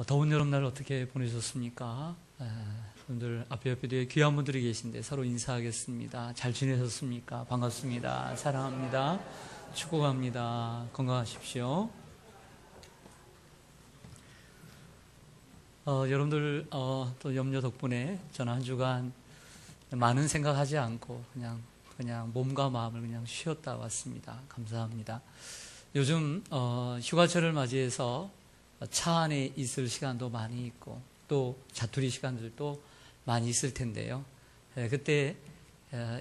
더운 여름날 어떻게 보내셨습니까? 여러분들 앞에 옆에 뒤에 귀한 분들이 계신데 서로 인사하겠습니다. 잘 지내셨습니까? 반갑습니다. 사랑합니다. 축복합니다. 건강하십시오. 여러분들 또 염려 덕분에 저는 한 주간 많은 생각하지 않고 그냥 몸과 마음을 그냥 쉬었다 왔습니다. 감사합니다. 요즘 휴가철을 맞이해서 차 안에 있을 시간도 많이 있고 또 자투리 시간들도 많이 있을 텐데요. 그때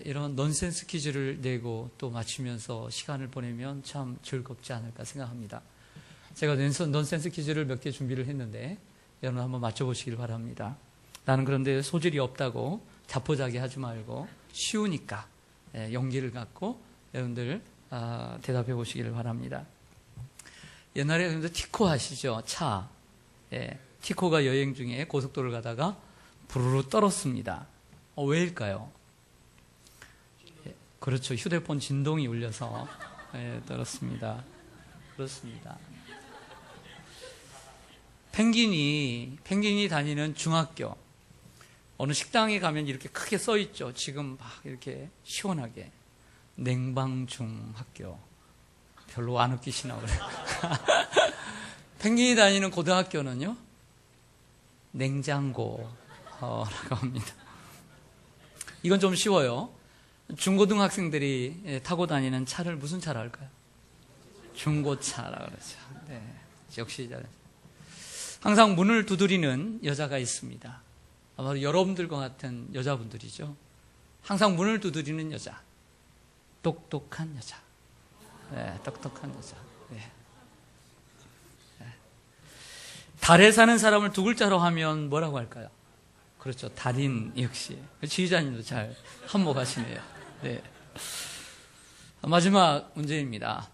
이런 넌센스 퀴즈를 내고 또 맞추면서 시간을 보내면 참 즐겁지 않을까 생각합니다. 제가 넌센스 퀴즈를 몇 개 준비를 했는데 여러분 한번 맞춰보시길 바랍니다. 나는 그런데 소질이 없다고 자포자기하지 말고 쉬우니까 용기를 갖고 여러분들 대답해 보시기를 바랍니다. 옛날에 여러분들 티코 아시죠? 차. 티코가 여행 중에 고속도로를 가다가 부르르 떨었습니다. 왜일까요? 그렇죠. 휴대폰 진동이 울려서 떨었습니다. 그렇습니다. 펭귄이 다니는 중학교 어느 식당에 가면 이렇게 크게 써 있죠. 지금 막 이렇게 시원하게 냉방중 학교. 별로 안 웃기시나 그래요. 펭귄이 다니는 고등학교는요, 냉장고라고 합니다. 이건 좀 쉬워요. 중고등학생들이 타고 다니는 차를 무슨 차라 할까요? 중고차라고 그러죠. 네, 역시 항상 문을 두드리는 여자가 있습니다. 아마 여러분들과 같은 여자분들이죠. 항상 문을 두드리는 여자, 똑똑한 여자. 네, 똑똑한 여자. 네. 네. 달에 사는 사람을 두 글자로 하면 뭐라고 할까요? 그렇죠. 달인 역시. 지휘자님도 잘 한몫하시네요. 네. 마지막 문제입니다.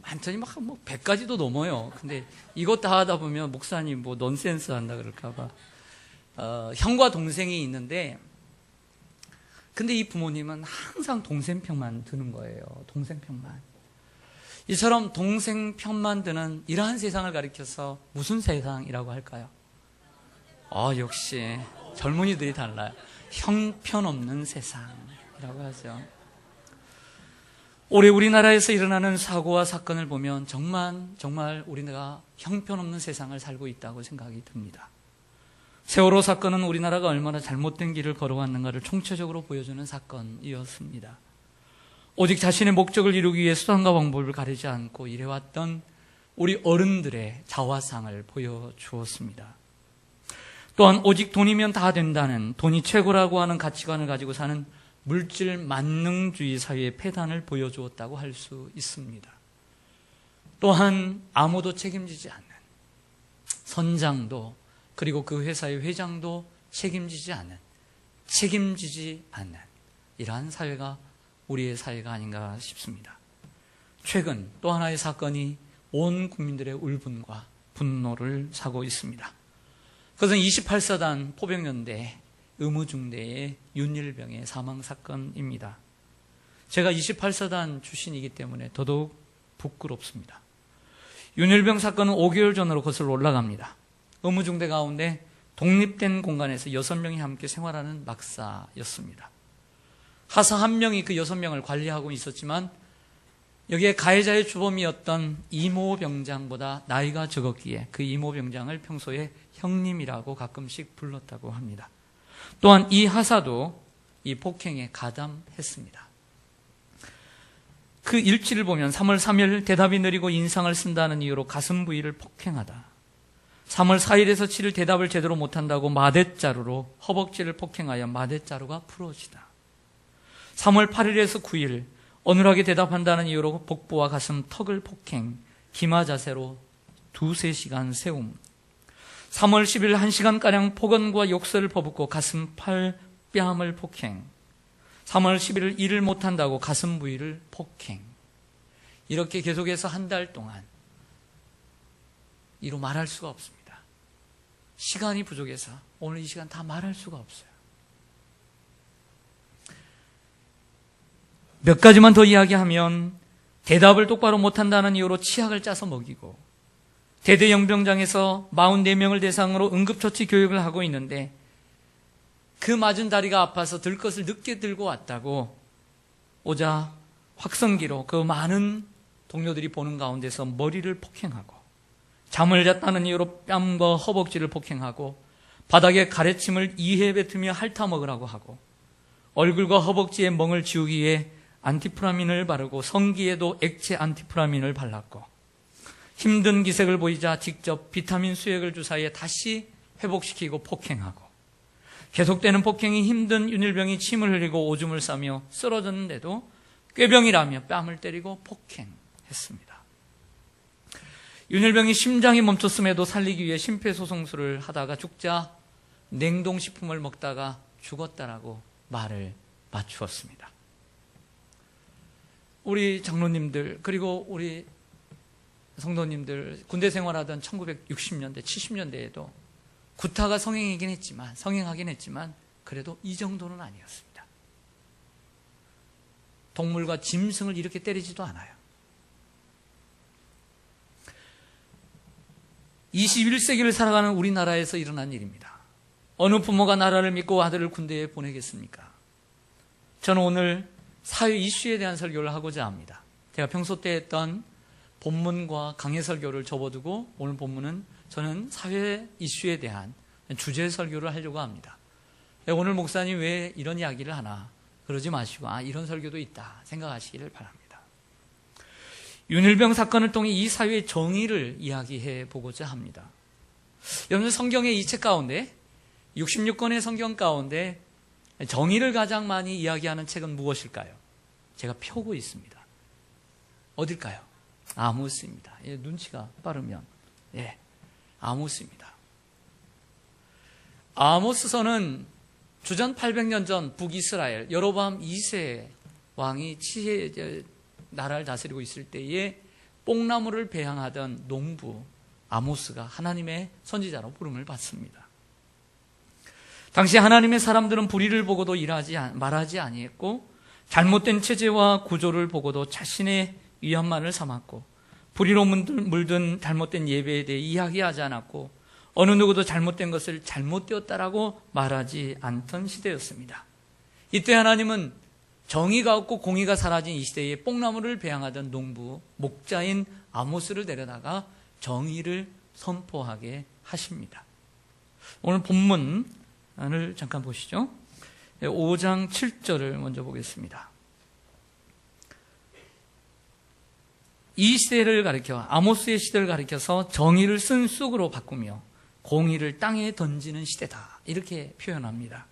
많더니 막 100가지도 넘어요. 근데 이것 다 하다 보면 목사님 뭐 넌센스 한다 그럴까봐. 형과 동생이 있는데, 근데 이 부모님은 항상 동생 편만 드는 거예요. 동생 편만. 이처럼 동생 편만 드는 이러한 세상을 가리켜서 무슨 세상이라고 할까요? 역시 젊은이들이 달라요. 형편없는 세상이라고 하죠. 올해 우리나라에서 일어나는 사고와 사건을 보면 정말 우리나라가 형편없는 세상을 살고 있다고 생각이 듭니다. 세월호 사건은 우리나라가 얼마나 잘못된 길을 걸어왔는가를 총체적으로 보여주는 사건이었습니다. 오직 자신의 목적을 이루기 위해 수단과 방법을 가리지 않고 일해왔던 우리 어른들의 자화상을 보여주었습니다. 또한 오직 돈이면 다 된다는, 돈이 최고라고 하는 가치관을 가지고 사는 물질 만능주의 사회의 폐단을 보여주었다고 할 수 있습니다. 또한 아무도 책임지지 않는, 선장도 그리고 그 회사의 회장도 책임지지 않는 이러한 사회가 우리의 사회가 아닌가 싶습니다. 최근 또 하나의 사건이 온 국민들의 울분과 분노를 사고 있습니다. 그것은 28사단 포병연대 의무중대의 윤일병의 사망사건입니다. 제가 28사단 출신이기 때문에 더더욱 부끄럽습니다. 윤일병 사건은 5개월 전으로 거슬러 올라갑니다. 의무중대 가운데 독립된 공간에서 6명이 함께 생활하는 막사였습니다. 하사 1명이 그 6명을 관리하고 있었지만 여기에 가해자의 주범이었던 이모 병장보다 나이가 적었기에 그 이모 병장을 평소에 형님이라고 가끔씩 불렀다고 합니다. 또한 이 하사도 이 폭행에 가담했습니다. 그 일지를 보면 3월 3일 대답이 느리고 인상을 쓴다는 이유로 가슴 부위를 폭행하다. 3월 4일에서 7일 대답을 제대로 못한다고 마대자루로 허벅지를 폭행하여 마대자루가 부러지다. 3월 8일에서 9일 어눌하게 대답한다는 이유로 복부와 가슴, 턱을 폭행, 기마 자세로 2-3시간 세움. 3월 10일 1시간가량 폭언과 욕설을 퍼붓고 가슴, 팔, 뺨을 폭행. 3월 11일 일을 못한다고 가슴 부위를 폭행. 이렇게 계속해서 한 달 동안 이로 말할 수가 없습니다. 시간이 부족해서 오늘 이 시간 다 말할 수가 없어요. 몇 가지만 더 이야기하면 대답을 똑바로 못한다는 이유로 치약을 짜서 먹이고 대대영병장에서 44명을 대상으로 응급처치 교육을 하고 있는데 그 맞은 다리가 아파서 들 것을 늦게 들고 왔다고 오자 확성기로 그 많은 동료들이 보는 가운데서 머리를 폭행하고 잠을 잤다는 이유로 뺨과 허벅지를 폭행하고 바닥에 가래침을 2회 뱉으며 핥아먹으라고 하고 얼굴과 허벅지에 멍을 지우기 위해 안티프라민을 바르고 성기에도 액체 안티프라민을 발랐고 힘든 기색을 보이자 직접 비타민 수액을 주사해 다시 회복시키고 폭행하고 계속되는 폭행이 힘든 윤일병이 침을 흘리고 오줌을 싸며 쓰러졌는데도 꾀병이라며 뺨을 때리고 폭행했습니다. 윤일병이 심장이 멈췄음에도 살리기 위해 심폐소생술을 하다가 죽자 냉동식품을 먹다가 죽었다라고 말을 맞추었습니다. 우리 장로님들 그리고 우리 성도님들 군대 생활하던 1960년대, 70년대에도 구타가 성행하긴 했지만 그래도 이 정도는 아니었습니다. 동물과 짐승을 이렇게 때리지도 않아요. 21세기를 살아가는 우리나라에서 일어난 일입니다. 어느 부모가 나라를 믿고 아들을 군대에 보내겠습니까? 저는 오늘 사회 이슈에 대한 설교를 하고자 합니다. 제가 평소 때 했던 본문과 강해 설교를 접어두고 오늘 본문은 저는 사회 이슈에 대한 주제 설교를 하려고 합니다. 오늘 목사님 왜 이런 이야기를 하나 그러지 마시고 이런 설교도 있다 생각하시기를 바랍니다. 윤일병 사건을 통해 이 사회의 정의를 이야기해 보고자 합니다. 여러분 성경의 이 책 가운데 66권의 성경 가운데 정의를 가장 많이 이야기하는 책은 무엇일까요? 제가 펴고 있습니다. 어딜까요? 아모스입니다. 눈치가 빠르면 아모스입니다. 아모스서는 주전 800년 전 북이스라엘 여로보암 2세 왕이 나라를 다스리고 있을 때에 뽕나무를 배양하던 농부 아모스가 하나님의 선지자로 부름을 받습니다. 당시 하나님의 사람들은 불의를 보고도 말하지 아니했고 잘못된 체제와 구조를 보고도 자신의 위험만을 삼았고 불의로 물든 잘못된 예배에 대해 이야기하지 않았고 어느 누구도 잘못된 것을 잘못되었다라고 말하지 않던 시대였습니다. 이때 하나님은 정의가 없고 공의가 사라진 이 시대에 뽕나무를 배양하던 농부 목자인 아모스를 데려다가 정의를 선포하게 하십니다. 오늘 본문을 잠깐 보시죠. 5장 7절을 먼저 보겠습니다. 이 시대를 가리켜 아모스의 시대를 가리켜서 정의를 쓴 쑥으로 바꾸며 공의를 땅에 던지는 시대다 이렇게 표현합니다.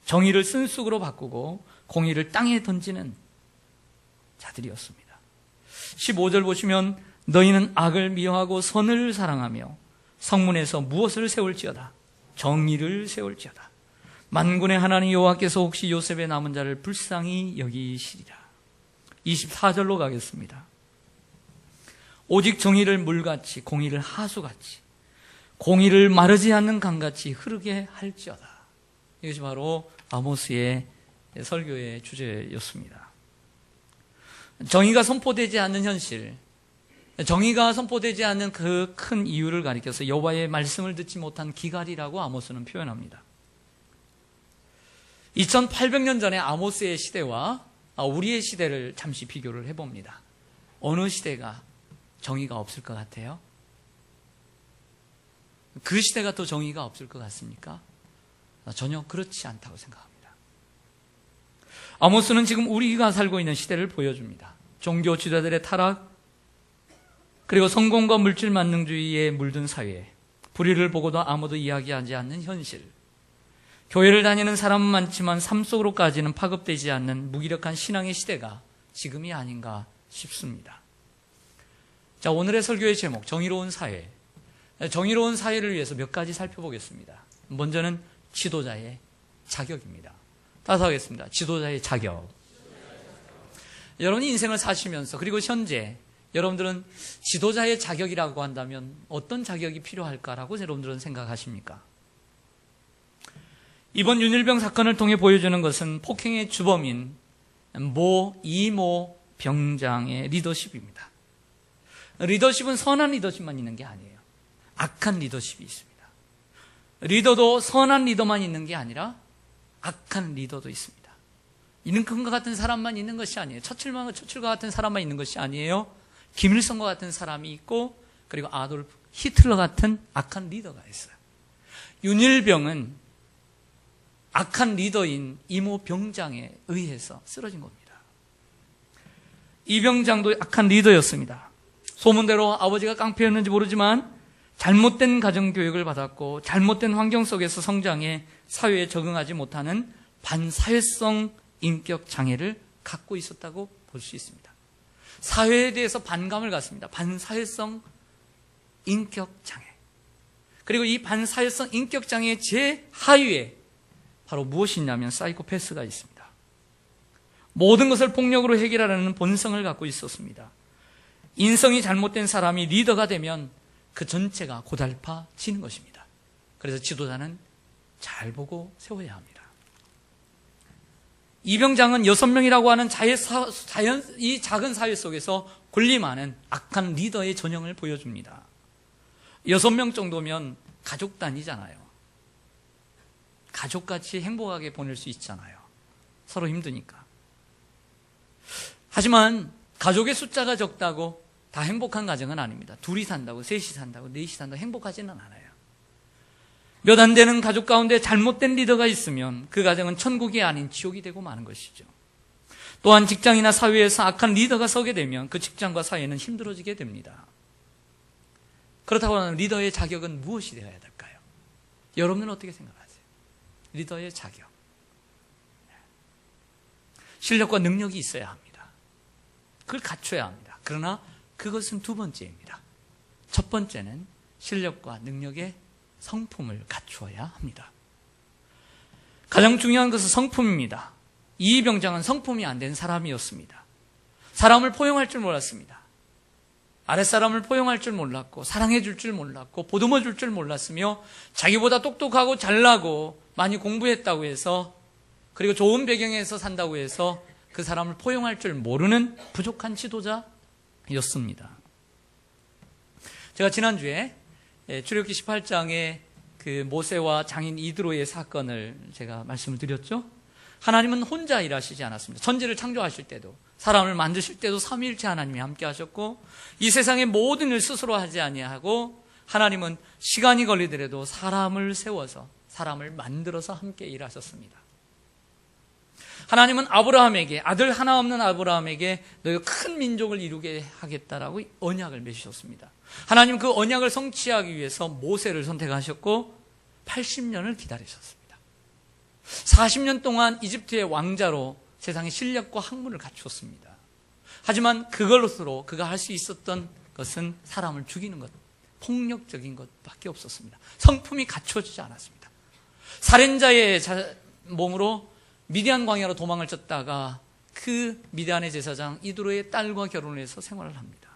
정의를 쓴 쑥으로 바꾸고 공의를 땅에 던지는 자들이었습니다. 15절 보시면 너희는 악을 미워하고 선을 사랑하며 성문에서 무엇을 세울지어다 정의를 세울지어다 만군의 하나님 여호와께서 혹시 요셉의 남은 자를 불쌍히 여기시리라. 24절로 가겠습니다. 오직 정의를 물같이 공의를 하수같이 공의를 마르지 않는 강같이 흐르게 할지어다. 이것이 바로 아모스의 설교의 주제였습니다. 정의가 선포되지 않는 현실, 정의가 선포되지 않는 그 큰 이유를 가리켜서 여호와의 말씀을 듣지 못한 기갈이라고 아모스는 표현합니다. 2800년 전에 아모스의 시대와 우리의 시대를 잠시 비교를 해봅니다. 어느 시대가 정의가 없을 것 같아요? 그 시대가 더 정의가 없을 것 같습니까? 전혀 그렇지 않다고 생각합니다. 아모스는 지금 우리가 살고 있는 시대를 보여줍니다. 종교 지도자들의 타락, 그리고 성공과 물질 만능주의에 물든 사회, 불의를 보고도 아무도 이야기하지 않는 현실, 교회를 다니는 사람은 많지만 삶 속으로까지는 파급되지 않는 무기력한 신앙의 시대가 지금이 아닌가 싶습니다. 자, 오늘의 설교의 제목, 정의로운 사회. 정의로운 사회를 위해서 몇 가지 살펴보겠습니다. 먼저는 지도자의 자격입니다. 따라서 하겠습니다. 지도자의 자격. 여러분이 인생을 사시면서 그리고 현재 여러분들은 지도자의 자격이라고 한다면 어떤 자격이 필요할까라고 여러분들은 생각하십니까? 이번 윤일병 사건을 통해 보여주는 것은 폭행의 주범인 이모 병장의 리더십입니다. 리더십은 선한 리더십만 있는 게 아니에요. 악한 리더십이 있습니다. 리더도 선한 리더만 있는 게 아니라 악한 리더도 있습니다. 링컨과 같은 사람만 있는 것이 아니에요. 처칠과 같은 사람만 있는 것이 아니에요. 김일성과 같은 사람이 있고, 그리고 아돌프 히틀러 같은 악한 리더가 있어요. 윤일병은 악한 리더인 이모 병장에 의해서 쓰러진 겁니다. 이 병장도 악한 리더였습니다. 소문대로 아버지가 깡패였는지 모르지만 잘못된 가정교육을 받았고 잘못된 환경 속에서 성장해 사회에 적응하지 못하는 반사회성 인격 장애를 갖고 있었다고 볼 수 있습니다. 사회에 대해서 반감을 갖습니다. 반사회성 인격 장애. 그리고 이 반사회성 인격 장애의 제하위에 바로 무엇이 있냐면 사이코패스가 있습니다. 모든 것을 폭력으로 해결하려는 본성을 갖고 있었습니다. 인성이 잘못된 사람이 리더가 되면 그 전체가 고달파지는 것입니다. 그래서 지도자는 잘 보고 세워야 합니다. 이 병장은 6명이라고 하는 이 작은 사회 속에서 권리 많은 악한 리더의 전형을 보여줍니다. 6명 정도면 가족 단위잖아요. 가족같이 행복하게 보낼 수 있잖아요. 서로 힘드니까. 하지만 가족의 숫자가 적다고 다 행복한 가정은 아닙니다. 둘이 산다고, 셋이 산다고, 넷이 산다고 행복하지는 않아요. 몇 안 되는 가족 가운데 잘못된 리더가 있으면 그 가정은 천국이 아닌 지옥이 되고 마는 것이죠. 또한 직장이나 사회에서 악한 리더가 서게 되면 그 직장과 사회는 힘들어지게 됩니다. 그렇다고 하면 리더의 자격은 무엇이 되어야 될까요? 여러분은 어떻게 생각하세요? 리더의 자격. 실력과 능력이 있어야 합니다. 그걸 갖춰야 합니다. 그러나 그것은 두 번째입니다. 첫 번째는 실력과 능력의 성품을 갖추어야 합니다. 가장 중요한 것은 성품입니다. 이 병장은 성품이 안 된 사람이었습니다. 사람을 포용할 줄 몰랐습니다. 아랫사람을 포용할 줄 몰랐고 사랑해 줄 줄 몰랐고 보듬어 줄 줄 몰랐으며 자기보다 똑똑하고 잘나고 많이 공부했다고 해서 그리고 좋은 배경에서 산다고 해서 그 사람을 포용할 줄 모르는 부족한 지도자였습니다. 제가 지난주에 출애굽기 18장의 그 모세와 장인 이드로의 사건을 제가 말씀을 드렸죠. 하나님은 혼자 일하시지 않았습니다. 천지를 창조하실 때도 사람을 만드실 때도 삼위일체 하나님이 함께 하셨고 이 세상의 모든 일 스스로 하지 아니하고 하나님은 시간이 걸리더라도 사람을 세워서 사람을 만들어서 함께 일하셨습니다. 하나님은 아브라함에게 아들 하나 없는 아브라함에게 너희가 큰 민족을 이루게 하겠다라고 언약을 맺으셨습니다. 하나님 그 언약을 성취하기 위해서 모세를 선택하셨고 80년을 기다리셨습니다. 40년 동안 이집트의 왕자로 세상의 실력과 학문을 갖추었습니다. 하지만 그걸로서로 그가 할 수 있었던 것은 사람을 죽이는 것, 폭력적인 것밖에 없었습니다. 성품이 갖춰지지 않았습니다. 살인자의 몸으로 미디안 광야로 도망을 쳤다가 그 미디안의 제사장 이드로의 딸과 결혼을 해서 생활을 합니다.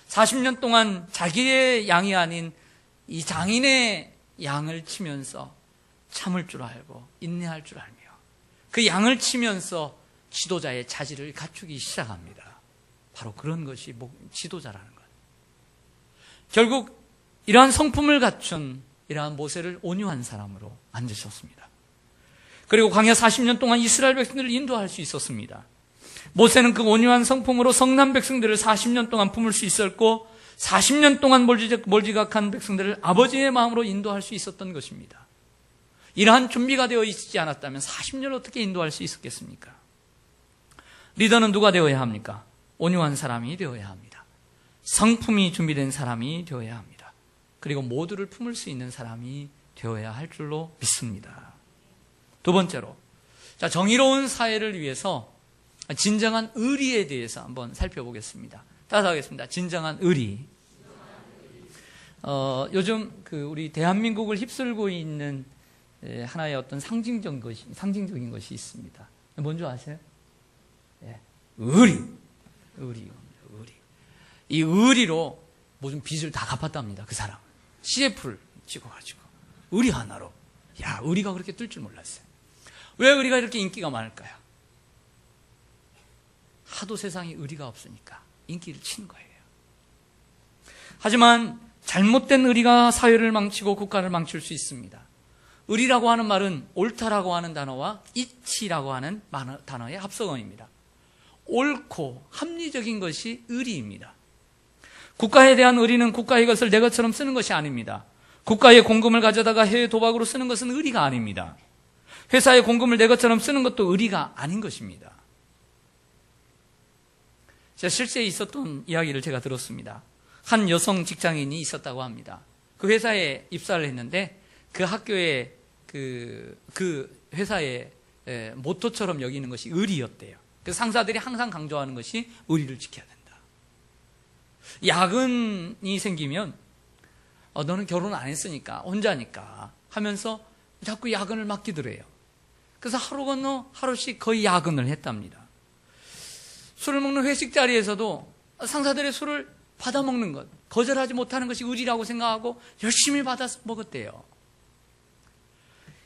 40년 동안 자기의 양이 아닌 이 장인의 양을 치면서 참을 줄 알고 인내할 줄 알며 그 양을 치면서 지도자의 자질을 갖추기 시작합니다. 바로 그런 것이 지도자라는 것. 결국 이러한 성품을 갖춘 이러한 모세를 온유한 사람으로 만드셨습니다. 그리고 광야 40년 동안 이스라엘 백성들을 인도할 수 있었습니다. 모세는 그 온유한 성품으로 성난 백성들을 40년 동안 품을 수 있었고 40년 동안 몰지각한 백성들을 아버지의 마음으로 인도할 수 있었던 것입니다. 이러한 준비가 되어 있지 않았다면 40년을 어떻게 인도할 수 있었겠습니까? 리더는 누가 되어야 합니까? 온유한 사람이 되어야 합니다. 성품이 준비된 사람이 되어야 합니다. 그리고 모두를 품을 수 있는 사람이 되어야 할 줄로 믿습니다. 두 번째로, 정의로운 사회를 위해서 진정한 의리에 대해서 한번 살펴보겠습니다. 따라서 하겠습니다. 진정한 의리. 요즘 우리 대한민국을 휩쓸고 있는 하나의 어떤 상징적인 것이 있습니다. 뭔지 아세요? 의리. 이 의리로 모든 빚을 다 갚았답니다. 그 사람. CF를 찍어가지고. 의리 하나로. 의리가 그렇게 뜰 줄 몰랐어요. 왜 의리가 이렇게 인기가 많을까요? 하도 세상에 의리가 없으니까 인기를 치는 거예요. 하지만 잘못된 의리가 사회를 망치고 국가를 망칠 수 있습니다. 의리라고 하는 말은 옳다라고 하는 단어와 이치라고 하는 단어의 합성어입니다. 옳고 합리적인 것이 의리입니다. 국가에 대한 의리는 국가의 것을 내 것처럼 쓰는 것이 아닙니다. 국가의 공금을 가져다가 해외 도박으로 쓰는 것은 의리가 아닙니다. 회사의 공금을 내 것처럼 쓰는 것도 의리가 아닌 것입니다. 제가 실제 있었던 이야기를 제가 들었습니다. 한 여성 직장인이 있었다고 합니다. 그 회사에 입사를 했는데 그 학교의 그 회사의 모토처럼 여기는 것이 의리였대요. 그 상사들이 항상 강조하는 것이 의리를 지켜야 된다. 야근이 생기면 너는 결혼 안 했으니까 혼자니까 하면서 자꾸 야근을 맡기더래요. 그래서 하루 건너 하루씩 거의 야근을 했답니다. 술을 먹는 회식 자리에서도 상사들의 술을 받아먹는 것, 거절하지 못하는 것이 의리라고 생각하고 열심히 받아서 먹었대요.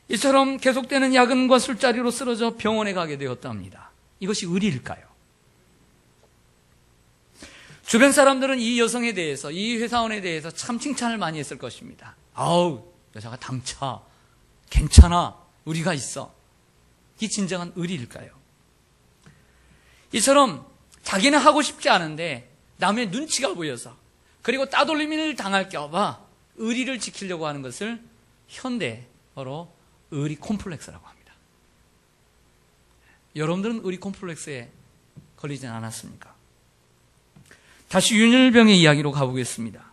이처럼 계속되는 야근과 술자리로 쓰러져 병원에 가게 되었답니다. 이것이 의리일까요? 주변 사람들은 이 여성에 대해서, 이 회사원에 대해서 참 칭찬을 많이 했을 것입니다. 아우, 여자가 당차, 괜찮아, 의리가 있어. 이게 진정한 의리일까요? 이처럼 자기는 하고 싶지 않은데 남의 눈치가 보여서, 그리고 따돌림을 당할까 봐 의리를 지키려고 하는 것을 현대어로 의리 콤플렉스라고 합니다. 여러분들은 의리 콤플렉스에 걸리진 않았습니까? 다시 윤일병의 이야기로 가보겠습니다.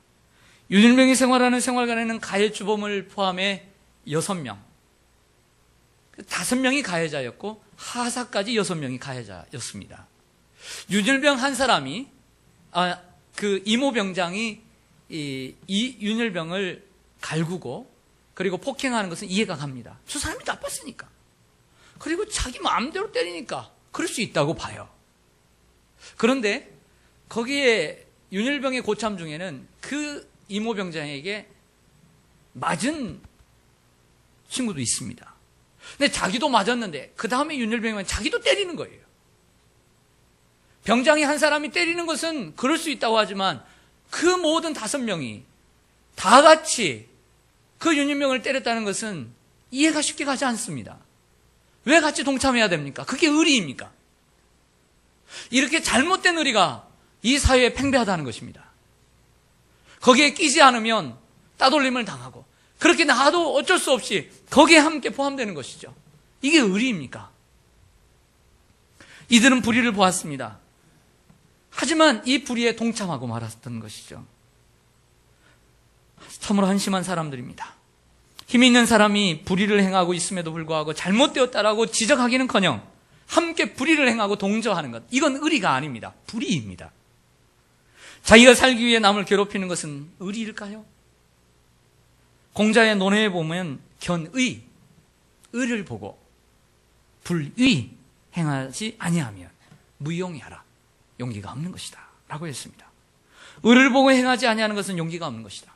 윤일병이 생활하는 생활관에는 가해 주범을 포함해 6명, 5명이 가해자였고 하사까지 6명이 가해자였습니다. 윤일병 한 사람이, 그 이모병장이 이 윤일병을 갈구고 그리고 폭행하는 것은 이해가 갑니다. 저 사람이 나빴으니까. 그리고 자기 마음대로 때리니까 그럴 수 있다고 봐요. 그런데 거기에 윤일병의 고참 중에는 그 이모병장에게 맞은 친구도 있습니다. 근데 자기도 맞았는데 그 다음에 윤일병은 자기도 때리는 거예요. 병장이 한 사람이 때리는 것은 그럴 수 있다고 하지만 그 모든 5명이 다 같이 그 윤일병을 때렸다는 것은 이해가 쉽게 가지 않습니다. 왜 같이 동참해야 됩니까? 그게 의리입니까? 이렇게 잘못된 의리가 이 사회에 팽배하다는 것입니다. 거기에 끼지 않으면 따돌림을 당하고 그렇게 나도 어쩔 수 없이 거기에 함께 포함되는 것이죠. 이게 의리입니까? 이들은 불의를 보았습니다. 하지만 이 불의에 동참하고 말았던 것이죠. 참으로 한심한 사람들입니다. 힘이 있는 사람이 불의를 행하고 있음에도 불구하고 잘못되었다라고 지적하기는커녕 함께 불의를 행하고 동조하는 것, 이건 의리가 아닙니다. 불의입니다. 자기가 살기 위해 남을 괴롭히는 것은 의리일까요? 공자의 논해에 보면 견의, 의를 보고 불의 행하지 아니하면 무용이하라, 용기가 없는 것이다 라고 했습니다. 의를 보고 행하지 아니하는 것은 용기가 없는 것이다.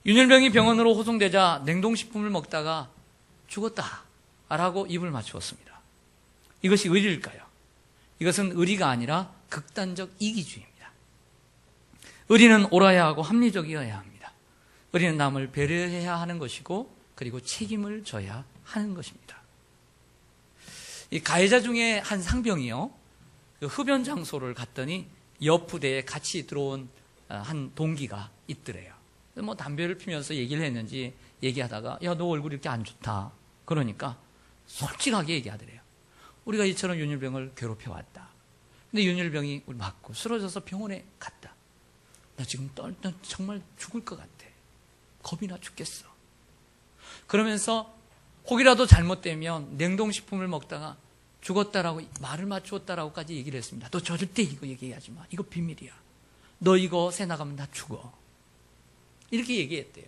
윤일병이 병원으로 호송되자 냉동식품을 먹다가 죽었다 라고 입을 맞추었습니다. 이것이 의리일까요? 이것은 의리가 아니라 극단적 이기주의입니다. 의리는 옳아야 하고 합리적이어야 합니다. 의리는 남을 배려해야 하는 것이고 그리고 책임을 져야 하는 것입니다. 이 가해자 중에 한 상병이요, 그 흡연 장소를 갔더니 옆 부대에 같이 들어온 한 동기가 있더래요. 뭐 담배를 피면서 얘기를 했는지 얘기하다가 야, 너 얼굴이 이렇게 안 좋다. 그러니까 솔직하게 얘기하더래요. 우리가 이처럼 윤일병을 괴롭혀왔다. 근데 윤일병이 우리 맞고 쓰러져서 병원에 갔다. 나 지금 나 정말 죽을 것 같아. 겁이 나 죽겠어. 그러면서 혹이라도 잘못되면 냉동식품을 먹다가 죽었다라고 말을 맞추었다라고까지 얘기를 했습니다. 너 절대 이거 얘기하지 마. 이거 비밀이야. 너 이거 새 나가면 나 죽어. 이렇게 얘기했대요.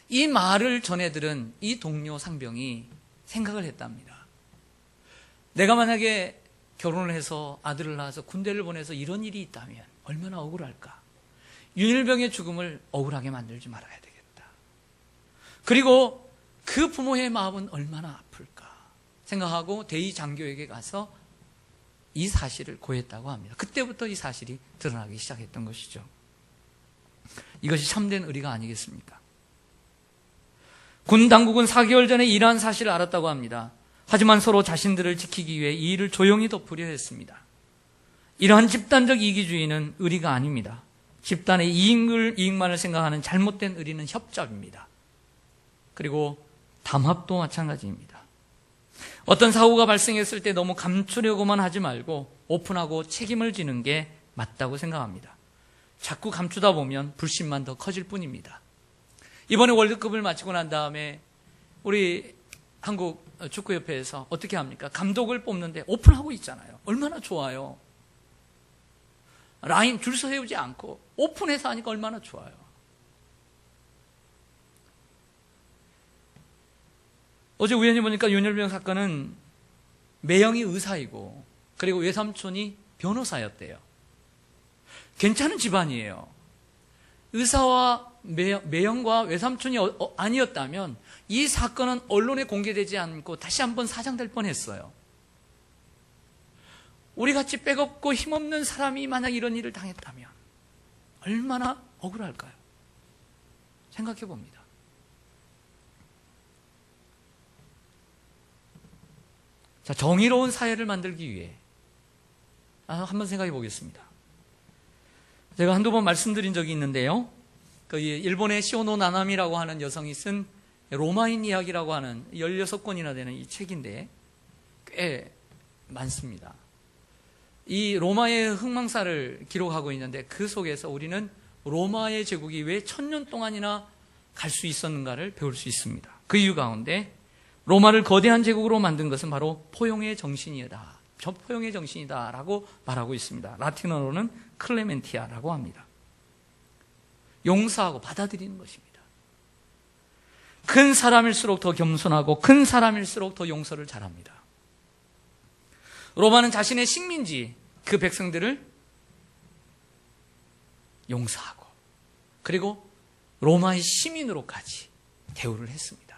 이 말을 전해들은 이 동료 상병이 생각을 했답니다. 내가 만약에 결혼을 해서 아들을 낳아서 군대를 보내서 이런 일이 있다면 얼마나 억울할까. 윤일병의 죽음을 억울하게 만들지 말아야 되겠다. 그리고 그 부모의 마음은 얼마나 아플까 생각하고 대의 장교에게 가서 이 사실을 고했다고 합니다. 그때부터 이 사실이 드러나기 시작했던 것이죠. 이것이 참된 의리가 아니겠습니까? 군 당국은 4개월 전에 이러한 사실을 알았다고 합니다. 하지만 서로 자신들을 지키기 위해 이 일을 조용히 덮으려 했습니다. 이러한 집단적 이기주의는 의리가 아닙니다. 집단의 이익만을 생각하는 잘못된 의리는 협잡입니다. 그리고 담합도 마찬가지입니다. 어떤 사고가 발생했을 때 너무 감추려고만 하지 말고 오픈하고 책임을 지는 게 맞다고 생각합니다. 자꾸 감추다 보면 불신만 더 커질 뿐입니다. 이번에 월드컵을 마치고 난 다음에 우리 한국 축구협회에서 어떻게 합니까? 감독을 뽑는데 오픈하고 있잖아요. 얼마나 좋아요. 라인 줄 서 세우지 않고 오픈해서 하니까 얼마나 좋아요. 어제 우연히 보니까 윤열병 사건은 매형이 의사이고 그리고 외삼촌이 변호사였대요. 괜찮은 집안이에요. 의사와 매형과 외삼촌이 아니었다면 이 사건은 언론에 공개되지 않고 다시 한번 사장될 뻔했어요. 우리같이 빼겁고 힘없는 사람이 만약 이런 일을 당했다면 얼마나 억울할까요? 생각해 봅니다. 자, 정의로운 사회를 만들기 위해 한번 생각해 보겠습니다. 제가 한두 번 말씀드린 적이 있는데요. 일본의 시오노 나나미라고 하는 여성이 쓴 로마인 이야기라고 하는 16권이나 되는 이 책인데 꽤 많습니다. 이 로마의 흥망사를 기록하고 있는데 그 속에서 우리는 로마의 제국이 왜 1000년 동안이나 갈 수 있었는가를 배울 수 있습니다. 그 이유 가운데 로마를 거대한 제국으로 만든 것은 바로 포용의 정신이다. 저 포용의 정신이다 라고 말하고 있습니다. 라틴어로는 클레멘티아라고 합니다. 용서하고 받아들이는 것입니다. 큰 사람일수록 더 겸손하고 큰 사람일수록 더 용서를 잘합니다. 로마는 자신의 식민지 그 백성들을 용서하고 그리고 로마의 시민으로까지 대우를 했습니다.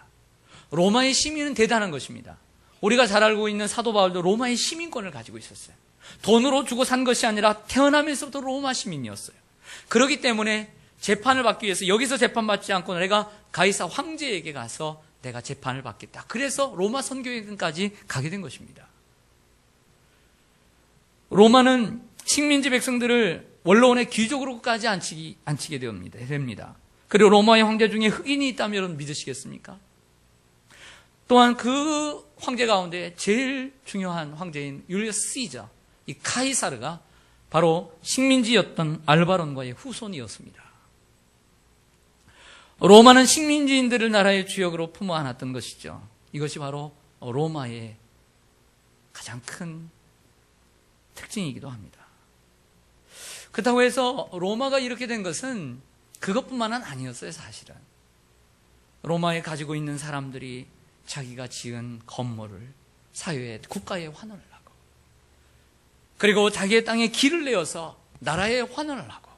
로마의 시민은 대단한 것입니다. 우리가 잘 알고 있는 사도 바울도 로마의 시민권을 가지고 있었어요. 돈으로 주고 산 것이 아니라 태어나면서부터 로마 시민이었어요. 그렇기 때문에 재판을 받기 위해서 여기서 재판받지 않고 내가 가이사 황제에게 가서 내가 재판을 받겠다. 그래서 로마 선교회까지 가게 된 것입니다. 로마는 식민지 백성들을 원로원의 귀족으로까지 앉히게 됩니다. 그리고 로마의 황제 중에 흑인이 있다면 여러분 믿으시겠습니까? 또한 그 황제 가운데 제일 중요한 황제인 율리어스 시저, 이 카이사르가 바로 식민지였던 알바론과의 후손이었습니다. 로마는 식민지인들을 나라의 주역으로 품어 안았던 것이죠. 이것이 바로 로마의 가장 큰 특징이기도 합니다. 그렇다고 해서 로마가 이렇게 된 것은 그것뿐만은 아니었어요. 사실은 로마에 가지고 있는 사람들이 자기가 지은 건물을 사회에 국가에 환원을 하고 그리고 자기의 땅에 길을 내어서 나라에 환원을 하고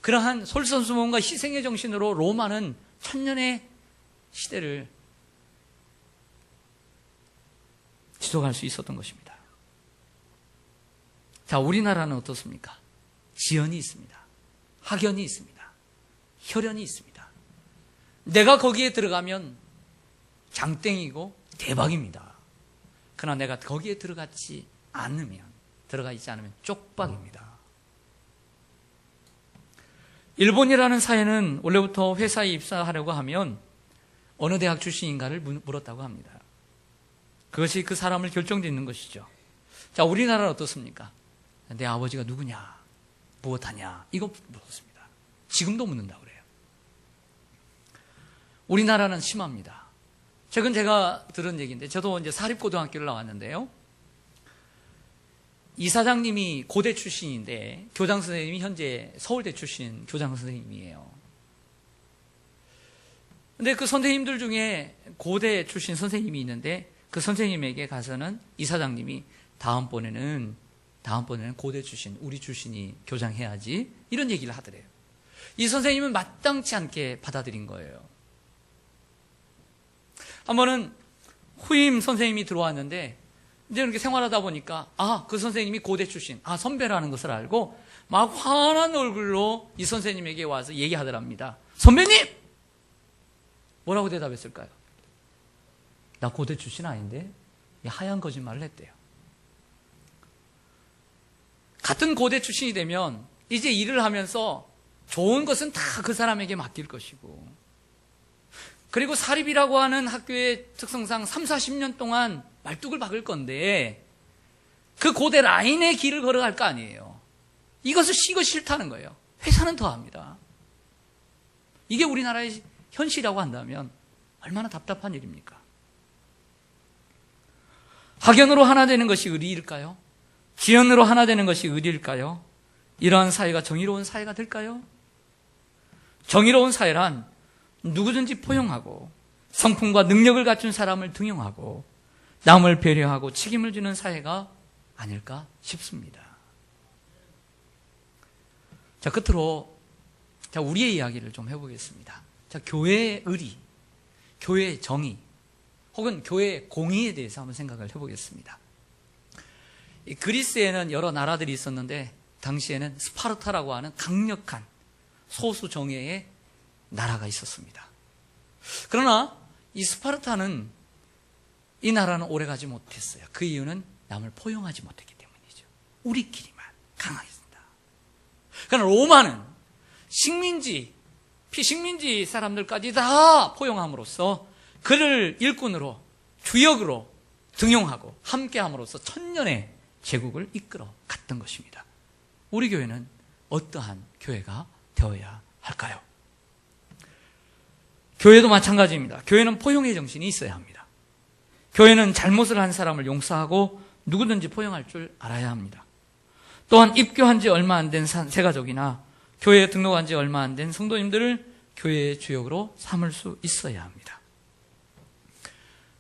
그러한 솔선수범과 희생의 정신으로 로마는 1000년의 시대를 지속할 수 있었던 것입니다. 자, 우리나라는 어떻습니까? 지연이 있습니다. 학연이 있습니다. 혈연이 있습니다. 내가 거기에 들어가면 장땡이고 대박입니다. 그러나 내가 거기에 들어가 있지 않으면 쪽박입니다. 일본이라는 사회는 원래부터 회사에 입사하려고 하면 어느 대학 출신인가를 물었다고 합니다. 그것이 그 사람을 결정짓는 것이죠. 자, 우리나라는 어떻습니까? 내 아버지가 누구냐? 무엇하냐? 이거 물었습니다. 지금도 묻는다고 그래요. 우리나라는 심합니다. 최근 제가 들은 얘기인데 저도 이제 사립고등학교를 나왔는데요. 이사장님이 고대 출신인데 교장 선생님이 현재 서울대 출신 교장 선생님이에요. 근데 그 선생님들 중에 고대 출신 선생님이 있는데 그 선생님에게 가서는 이사장님이 다음번에는 고대 출신, 우리 출신이 교장해야지 이런 얘기를 하더래요. 이 선생님은 마땅치 않게 받아들인 거예요. 한 번은 후임 선생님이 들어왔는데 이제 이렇게 생활하다 보니까 그 선생님이 고대 출신, 선배라는 것을 알고 막 환한 얼굴로 이 선생님에게 와서 얘기하더랍니다. 선배님! 뭐라고 대답했을까요? 나 고대 출신 아닌데? 하얀 거짓말을 했대요. 같은 고대 출신이 되면 이제 일을 하면서 좋은 것은 다 그 사람에게 맡길 것이고, 그리고 사립이라고 하는 학교의 특성상 3, 40년 동안 말뚝을 박을 건데 그 고대 라인의 길을 걸어갈 거 아니에요. 이것을 이거 싫다는 거예요. 회사는 더 합니다. 이게 우리나라의 현실이라고 한다면 얼마나 답답한 일입니까? 학연으로 하나 되는 것이 의리일까요? 지연으로 하나 되는 것이 의리일까요? 이러한 사회가 정의로운 사회가 될까요? 정의로운 사회란 누구든지 포용하고 성품과 능력을 갖춘 사람을 등용하고 남을 배려하고 책임을 지는 사회가 아닐까 싶습니다. 자, 끝으로 우리의 이야기를 좀 해보겠습니다. 자, 교회의 의리, 교회의 정의, 혹은 교회의 공의에 대해서 한번 생각을 해보겠습니다. 그리스에는 여러 나라들이 있었는데 당시에는 스파르타라고 하는 강력한 소수 정예의 나라가 있었습니다. 그러나 이 스파르타는, 이 나라는 오래가지 못했어요. 그 이유는 남을 포용하지 못했기 때문이죠. 우리끼리만 강하겠습니다. 그러나 로마는 식민지, 피식민지 사람들까지 다 포용함으로써 그를 일꾼으로, 주역으로 등용하고 함께함으로써 천년의 제국을 이끌어 갔던 것입니다. 우리 교회는 어떠한 교회가 되어야 할까요? 교회도 마찬가지입니다. 교회는 포용의 정신이 있어야 합니다. 교회는 잘못을 한 사람을 용서하고 누구든지 포용할 줄 알아야 합니다. 또한 입교한 지 얼마 안 된 새가족이나 교회에 등록한 지 얼마 안 된 성도님들을 교회의 주역으로 삼을 수 있어야 합니다.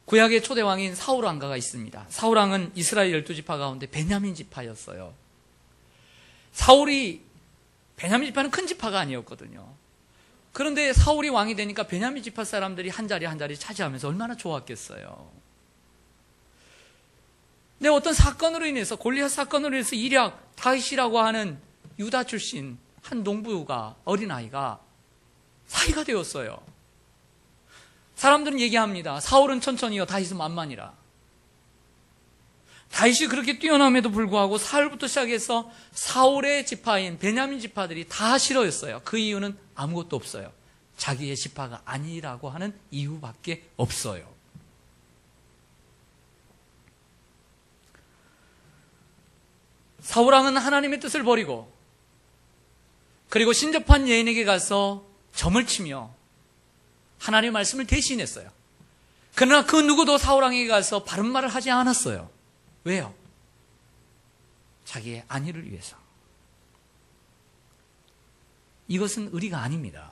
구약의 초대왕인 사울 왕가가 있습니다. 사울 왕은 이스라엘 12지파 가운데 베냐민 지파였어요. 사울이, 베냐민 지파는 큰 지파가 아니었거든요. 그런데 사울이 왕이 되니까 베냐민 지파 사람들이 한 자리 한 자리 차지하면서 얼마나 좋았겠어요. 근데 어떤 사건으로 인해서, 골리앗 사건으로 인해서 이략, 다윗이라고 하는 유다 출신 한 농부가, 어린아이가 사위가 되었어요. 사람들은 얘기합니다. 사울은 천천히요, 다윗은 만만이라. 다윗이 그렇게 뛰어남에도 불구하고 사울부터 시작해서 사울의 지파인 베냐민 지파들이 다 싫어했어요. 그 이유는 아무것도 없어요. 자기의 지파가 아니라고 하는 이유밖에 없어요. 사울왕은 하나님의 뜻을 버리고 그리고 신접한 여인에게 가서 점을 치며 하나님의 말씀을 대신했어요. 그러나 그 누구도 사울왕에게 가서 바른 말을 하지 않았어요. 왜요? 자기의 안위를 위해서. 이것은 의리가 아닙니다.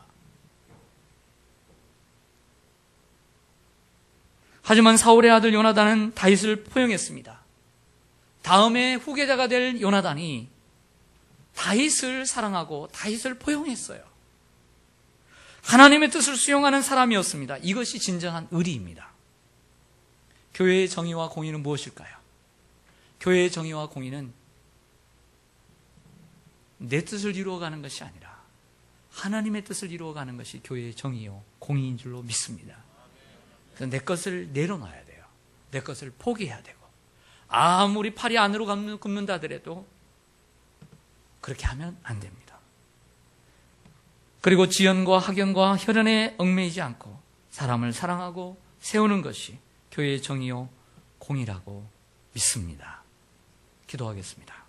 하지만 사울의 아들 요나단은 다윗을 포용했습니다. 다음에 후계자가 될 요나단이 다윗을 사랑하고 다윗을 포용했어요. 하나님의 뜻을 수용하는 사람이었습니다. 이것이 진정한 의리입니다. 교회의 정의와 공의는 무엇일까요? 교회의 정의와 공의는 내 뜻을 이루어가는 것이 아니라 하나님의 뜻을 이루어가는 것이 교회의 정의요 공의인 줄로 믿습니다. 그래서 내 것을 내려놔야 돼요. 내 것을 포기해야 되고, 아무리 팔이 안으로 굽는다 하더라도 그렇게 하면 안 됩니다. 그리고 지연과 학연과 혈연에 얽매이지 않고 사람을 사랑하고 세우는 것이 교회의 정의요 공의라고 믿습니다. 기도하겠습니다.